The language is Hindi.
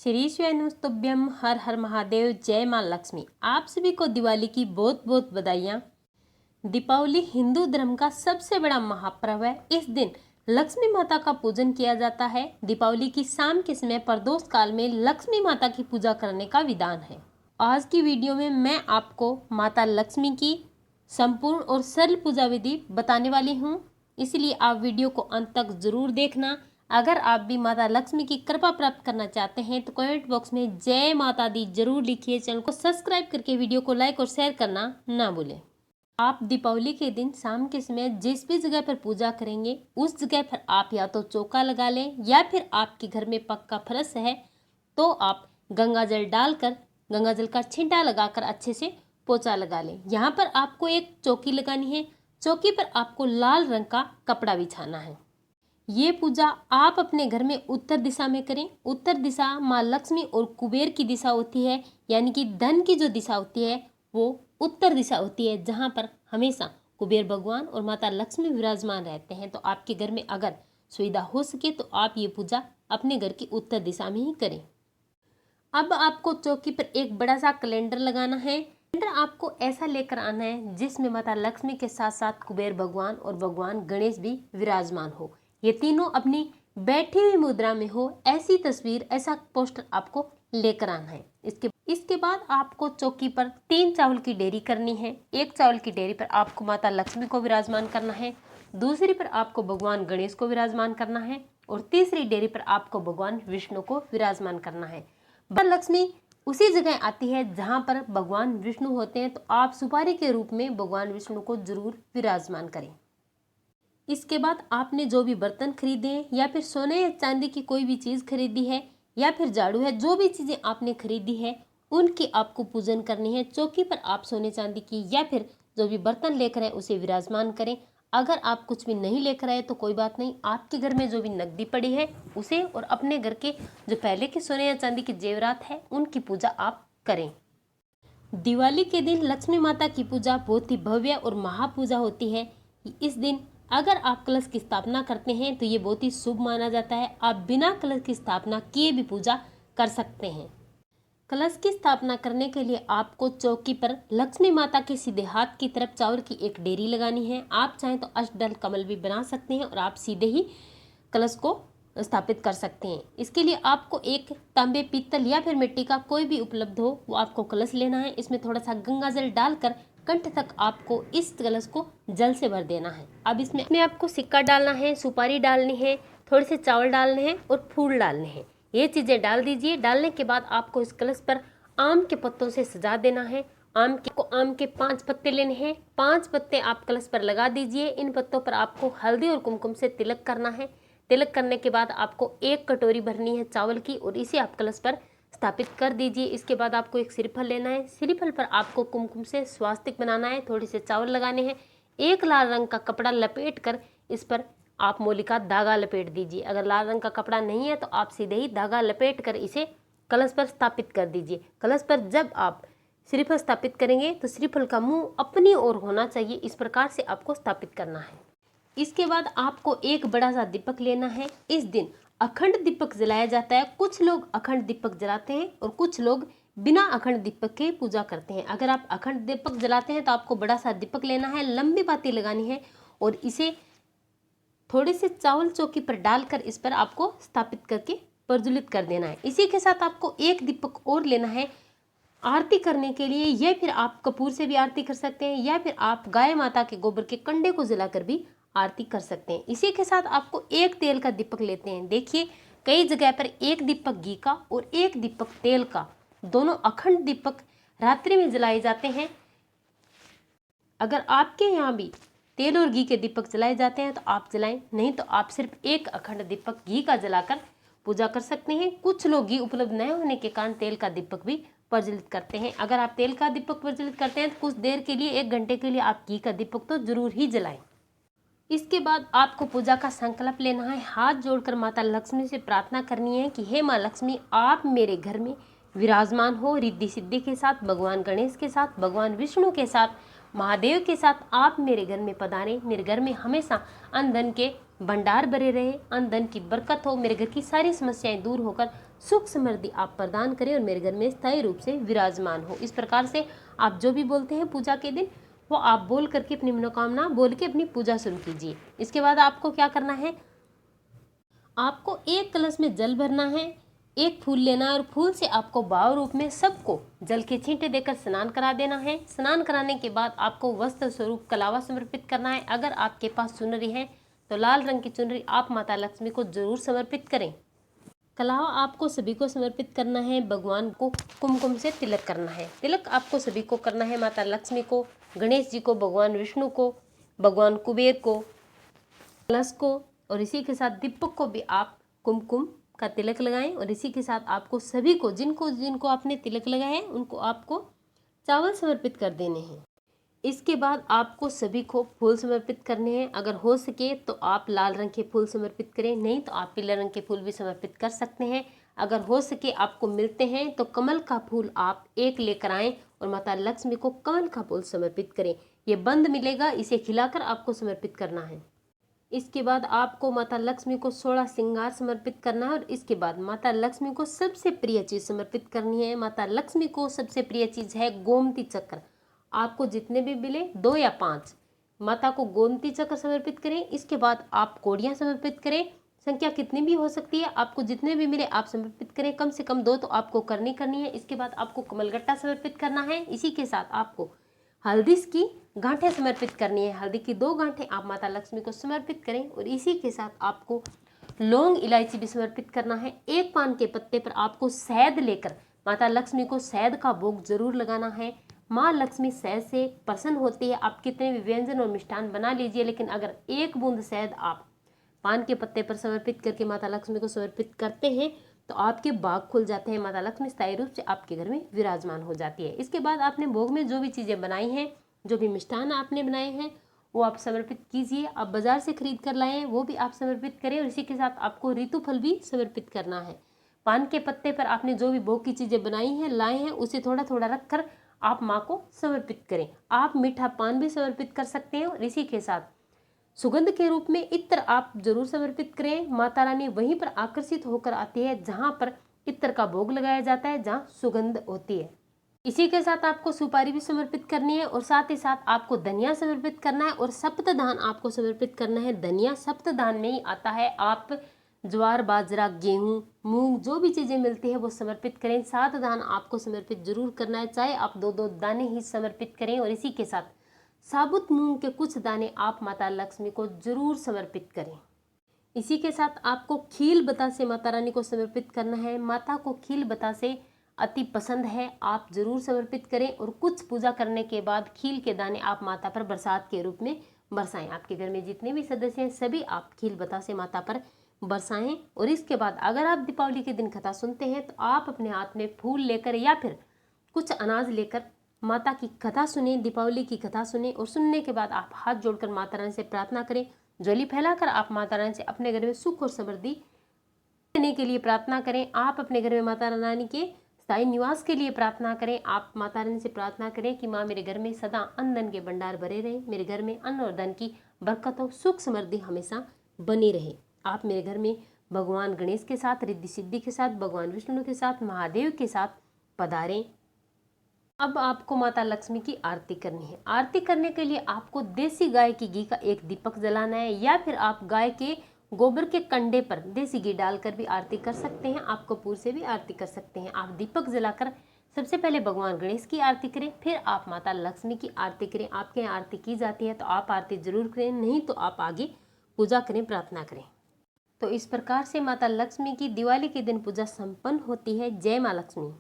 श्री स्वयंस्तुभ्यम हर हर महादेव। जय मां लक्ष्मी। आप सभी को दिवाली की बहुत बहुत बधाइयाँ। दीपावली हिंदू धर्म का सबसे बड़ा महापर्व है। इस दिन लक्ष्मी माता का पूजन किया जाता है। दीपावली की शाम के समय प्रदोष काल में लक्ष्मी माता की पूजा करने का विधान है। आज की वीडियो में मैं आपको माता लक्ष्मी की संपूर्ण और सरल पूजा विधि बताने वाली हूँ, इसलिए आप वीडियो को अंत तक जरूर देखना। अगर आप भी माता लक्ष्मी की कृपा प्राप्त करना चाहते हैं तो कमेंट बॉक्स में जय माता दी जरूर लिखिए। चैनल को सब्सक्राइब करके वीडियो को लाइक और शेयर करना ना भूलें। आप दीपावली के दिन शाम के समय जिस भी जगह पर पूजा करेंगे उस जगह पर आप या तो चौका लगा लें या फिर आपके घर में पक्का फर्श है तो आप गंगा जल डालकर गंगा जल का छींटा लगाकर अच्छे से पोछा लगा लें। यहाँ पर आपको एक चौकी लगानी है। चौकी पर आपको लाल रंग का कपड़ा बिछाना है। ये पूजा आप अपने घर में उत्तर दिशा में करें। उत्तर दिशा माँ लक्ष्मी और कुबेर की दिशा होती है, यानी कि धन की जो दिशा होती है वो उत्तर दिशा होती है, जहाँ पर हमेशा कुबेर भगवान और माता लक्ष्मी विराजमान रहते हैं। तो आपके घर में अगर सुविधा हो सके तो आप ये पूजा अपने घर की उत्तर दिशा में ही करें। अब आपको चौकी पर एक बड़ा सा कैलेंडर लगाना है। कैलेंडर आपको ऐसा लेकर आना है जिसमें माता लक्ष्मी के साथ साथ कुबेर भगवान और भगवान गणेश भी विराजमान हो। ये तीनों अपनी बैठी हुई मुद्रा में हो, ऐसी तस्वीर, ऐसा पोस्टर आपको लेकर आना है। इसके बाद आपको चौकी पर 3 चावल की डेरी करनी है। एक चावल की डेरी पर आपको माता लक्ष्मी को विराजमान करना है, दूसरी पर आपको भगवान गणेश को विराजमान करना है और तीसरी डेरी पर आपको भगवान विष्णु को विराजमान करना है। लक्ष्मी उसी जगह आती है जहां पर भगवान विष्णु होते हैं, तो आप सुपारी के रूप में भगवान विष्णु को जरूर विराजमान करें। इसके बाद आपने जो भी बर्तन खरीदे हैं या फिर सोने या चांदी की कोई भी चीज़ खरीदी है या फिर झाड़ू है, जो भी चीज़ें आपने खरीदी है उनकी आपको पूजन करनी है। चौकी पर आप सोने चांदी की या फिर जो भी बर्तन लेकर आए उसे विराजमान करें। अगर आप कुछ भी नहीं लेकर आए तो कोई बात नहीं, आपके घर में जो भी नकदी पड़ी है उसे और अपने घर के जो पहले के सोने या चांदी के जेवरात है उनकी पूजा आप करें। दिवाली के दिन लक्ष्मी माता की पूजा बहुत ही भव्य और महापूजा होती है। इस दिन अगर आप कलश की स्थापना करते हैं तो ये बहुत ही शुभ माना जाता है। आप बिना कलश की स्थापना किए भी पूजा कर सकते हैं। कलश की स्थापना करने के लिए आपको चौकी पर लक्ष्मी माता के सीधे हाथ की तरफ चावल की एक डेरी लगानी है। आप चाहें तो अष्टदल कमल भी बना सकते हैं और आप सीधे ही कलश को स्थापित कर सकते हैं। इसके लिए आपको एक तांबे, पीतल या फिर मिट्टी का कोई भी उपलब्ध हो वो आपको कलश लेना है। इसमें थोड़ा सा गंगा जल डालकर कंठ तक आपको इस कलश को जल से भर देना है। अब इसमें आपको सिक्का डालना है, सुपारी डालनी है, थोड़े से चावल डालने हैं और फूल डालने हैं। ये चीज़ें डाल दीजिए। डालने के बाद आपको इस कलश पर आम के पत्तों से सजा देना है। आम के 5 पत्ते लेने हैं। 5 पत्ते आप कलश पर लगा दीजिए। इन पत्तों पर आपको हल्दी और कुमकुम से तिलक करना है। तिलक करने के बाद आपको 1 कटोरी भरनी है चावल की और इसे आप कलश पर स्थापित कर दीजिए। इसके बाद आपको एक श्रीफल लेना है। श्रीफल पर आपको कुमकुम से स्वास्तिक बनाना है। थोड़े से चावल लगाने हैं। एक लाल रंग का कपड़ा लपेट कर इस पर आप मोली का धागा लपेट दीजिए। अगर लाल रंग का कपड़ा नहीं है तो आप सीधे ही धागा लपेट कर इसे कलश पर स्थापित कर दीजिए। कलश पर जब आप श्रीफल स्थापित करेंगे तो श्रीफल का मुंह अपनी ओर होना चाहिए। इस प्रकार से आपको स्थापित करना है। इसके बाद आपको एक बड़ा सा दीपक लेना है। इस दिन अखंड दीपक जलाया जाता है। कुछ लोग अखंड दीपक जलाते हैं और कुछ लोग बिना अखंड दीपक के पूजा करते हैं। अगर आप अखंड दीपक जलाते हैं तो आपको बड़ा सा दीपक लेना है, लंबी बाती लगानी है और इसे थोड़े से चावल चौकी पर डालकर इस पर आपको स्थापित करके प्रज्वलित कर देना है। इसी के साथ आपको एक दीपक और लेना है आरती करने के लिए, या फिर आप कपूर से भी आरती कर सकते हैं या फिर आप गाय माता के गोबर के कंडे को जलाकर भी आरती कर सकते हैं। इसी के साथ आपको एक तेल का दीपक लेते हैं। देखिए कई जगह पर एक दीपक घी का और एक दीपक तेल का, दोनों अखंड दीपक रात्रि में जलाए जाते हैं। अगर आपके यहाँ भी तेल और घी के दीपक जलाए जाते हैं तो आप जलाएं, नहीं तो आप सिर्फ एक अखंड दीपक घी का जलाकर पूजा कर सकते हैं। कुछ लोग घी उपलब्ध न होने के कारण तेल का दीपक भी प्रज्वलित करते हैं। अगर आप तेल का दीपक प्रज्वलित करते हैं तो कुछ देर के लिए, 1 घंटे के लिए आप घी का दीपक तो जरूर ही जलाएं। इसके बाद आपको पूजा का संकल्प लेना है। हाथ जोड़कर माता लक्ष्मी से प्रार्थना करनी है कि हे माँ लक्ष्मी, आप मेरे घर में विराजमान हो। रिद्धि सिद्धि के साथ, भगवान गणेश के साथ, भगवान विष्णु के साथ, महादेव के साथ आप मेरे घर में पधारें। मेरे घर में हमेशा अन्न धन के भंडार भरे रहे, अन्न धन की बरकत हो, मेरे घर की सारी समस्याएं दूर होकर सुख समृद्धि आप प्रदान करें और मेरे घर में स्थायी रूप से विराजमान हो। इस प्रकार से आप जो भी बोलते हैं पूजा के दिन वो आप बोल करके अपनी मनोकामना बोल के अपनी पूजा शुरू कीजिए। इसके बाद आपको क्या करना है, आपको एक कलश में जल भरना है, एक फूल लेना है और फूल से आपको भाव रूप में सबको जल के छींटे देकर स्नान करा देना है। स्नान कराने के बाद आपको वस्त्र स्वरूप कलावा समर्पित करना है। अगर आपके पास चुनरी है तो लाल रंग की चुनरी आप माता लक्ष्मी को जरूर समर्पित करें। कलावा आपको सभी को समर्पित करना है। भगवान को कुमकुम से तिलक करना है। तिलक आपको सभी को करना है, माता लक्ष्मी को, गणेश जी को, भगवान विष्णु को, भगवान कुबेर को, कलश को और इसी के साथ दीपक को भी आप कुमकुम का तिलक लगाएं। और इसी के साथ आपको सभी को जिनको जिनको आपने तिलक लगाया है उनको आपको चावल समर्पित कर देने हैं। इसके बाद आपको सभी को फूल समर्पित करने हैं। अगर हो सके तो आप लाल रंग के फूल समर्पित करें, नहीं तो आप पीले रंग के फूल भी समर्पित कर सकते हैं। अगर हो सके आपको मिलते हैं तो कमल का फूल आप एक लेकर आएं और माता लक्ष्मी को कमल का फूल समर्पित करें। ये बंद मिलेगा, इसे खिलाकर आपको समर्पित करना है। इसके बाद आपको माता लक्ष्मी को 16 श्रृंगार समर्पित करना है और इसके बाद माता लक्ष्मी को सबसे प्रिय चीज समर्पित करनी है। माता लक्ष्मी को सबसे प्रिय चीज है गोमती चक्र। आपको जितने भी मिले 2 या 5 माता को गोमती चक्र समर्पित करें। इसके बाद आप कोड़ियाँ समर्पित करें, संख्या कितनी भी हो सकती है, आपको जितने भी मिले आप समर्पित करें। कम से कम 2 तो आपको करनी है। इसके बाद आपको कमलगट्टा समर्पित करना है। इसी के साथ आपको हल्दी की गांठें समर्पित करनी है। हल्दी की 2 गांठें आप माता लक्ष्मी को समर्पित करें और इसी के साथ आपको लौंग इलायची भी समर्पित करना है। एक पान के पत्ते पर आपको शहद लेकर माता लक्ष्मी को शहद का भोग जरूर लगाना है। माँ लक्ष्मी शहद से प्रसन्न होती है। आप कितने भी व्यंजन और मिष्ठान बना लीजिए, लेकिन अगर एक बूंद शहद आप पान के पत्ते पर समर्पित करके माता लक्ष्मी को समर्पित करते हैं तो आपके भाग खुल जाते हैं। माता लक्ष्मी स्थायी रूप से आपके घर में विराजमान हो जाती है। इसके बाद आपने भोग में जो भी चीज़ें बनाई हैं, जो भी मिष्ठान आपने बनाए हैं वो आप समर्पित कीजिए। आप बाजार से खरीद कर लाए हैं वो भी आप समर्पित करें और इसी के साथ आपको ऋतु फल भी समर्पित करना है। पान के पत्ते पर आपने जो भी भोग की चीज़ें बनाई हैं लाए हैं उसे थोड़ा थोड़ा रखकर आप माँ को समर्पित करें। आप मीठा पान भी समर्पित कर सकते हैं और इसी के साथ सुगंध के रूप में इत्र आप जरूर समर्पित करें। माता रानी वहीं पर आकर्षित होकर आती है जहां पर इत्र का भोग लगाया जाता है, जहां सुगंध होती है। इसी के साथ आपको सुपारी भी समर्पित करनी है और साथ ही साथ आपको धनिया समर्पित करना है और सप्तधान आपको समर्पित करना है। धनिया सप्तधान में ही आता है। आप ज्वार, बाजरा, गेहूं, मूंग जो भी चीज़ें मिलती है वो समर्पित करें। 7 दान आपको समर्पित जरूर करना है, चाहे आप 2-2 दाने ही समर्पित करें। और इसी के साथ साबुत मूंग के कुछ दाने आप माता लक्ष्मी को जरूर समर्पित करें। इसी के साथ आपको खील बतासे माता रानी को समर्पित करना है। माता को खील बतासे अति पसंद है, आप जरूर समर्पित करें। और कुछ पूजा करने के बाद खील के दाने आप माता पर बरसात के रूप में बरसाएं। आपके घर में जितने भी सदस्य हैं सभी आप खील बतासे माता पर बरसाएं। और इसके बाद अगर आप दीपावली के दिन कथा सुनते हैं तो आप अपने हाथ में फूल लेकर या फिर कुछ अनाज लेकर माता की कथा सुने, दीपावली की कथा सुने। और सुनने के बाद आप हाथ जोड़कर माता रानी से प्रार्थना करें। ज्वाली फैलाकर आप माता रानी से अपने घर में सुख और समृद्धि देने के लिए प्रार्थना करें। आप अपने घर में माता रानी के स्थायी निवास के लिए प्रार्थना करें। आप माता रानी से प्रार्थना करें कि माँ मेरे घर में सदा अन्न धन के भंडार भरे रहे, मेरे घर में अन्न और धन की बरकत हो, सुख समृद्धि हमेशा बनी रहे। आप मेरे घर में भगवान गणेश के साथ, रिद्धि सिद्धि के साथ, भगवान विष्णु के साथ, महादेव के साथ पधारें। अब आपको माता लक्ष्मी की आरती करनी है। आरती करने के लिए आपको देसी गाय की घी का एक दीपक जलाना है या फिर आप गाय के गोबर के कंडे पर देसी घी डालकर भी आरती कर सकते हैं। आप कपूर से भी आरती कर सकते हैं। आप दीपक जलाकर सबसे पहले भगवान गणेश की आरती करें, फिर आप माता लक्ष्मी की आरती करें। आपके यहाँ आरती की जाती है तो आप आरती जरूर करें, नहीं तो आप आगे पूजा करें, प्रार्थना करें। तो इस प्रकार से माता लक्ष्मी की दिवाली के दिन पूजा संपन्न होती है। जय माँ लक्ष्मी।